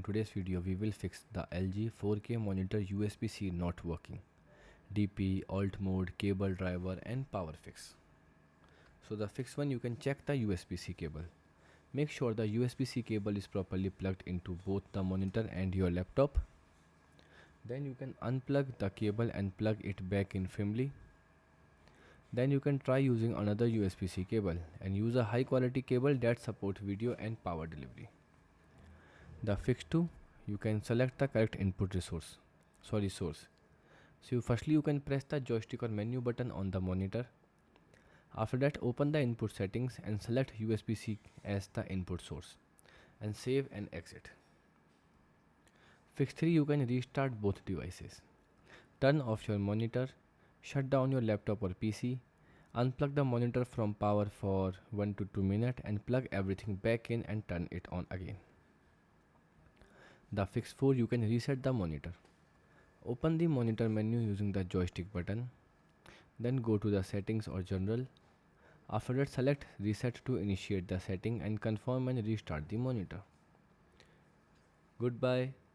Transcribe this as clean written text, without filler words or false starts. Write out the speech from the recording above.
today's video we will fix the LG 4K monitor USB-C not working. DP, alt mode, cable driver and power fix. So the fix one, you can check the USB-C cable. Make sure the USB-C cable is properly plugged into both the monitor and your laptop. Then you can unplug the cable and plug it back in firmly. Then you can try using another USB-C cable and use a high quality cable that supports video and power delivery. The fix 2, you can select the correct input source. So firstly you can press the joystick or menu button on the monitor. After that, open the input settings and select USB-C as the input source and save and exit. Fix 3, you can restart both devices. Turn off your monitor, shut down your laptop or PC, unplug the monitor from power for 1 to 2 minutes and plug everything back in and turn it on again. The fix 4, you can reset the monitor. Open the monitor menu using the joystick button. Then go to the settings or general. After that, select reset to initiate the setting and confirm and restart the monitor. Goodbye.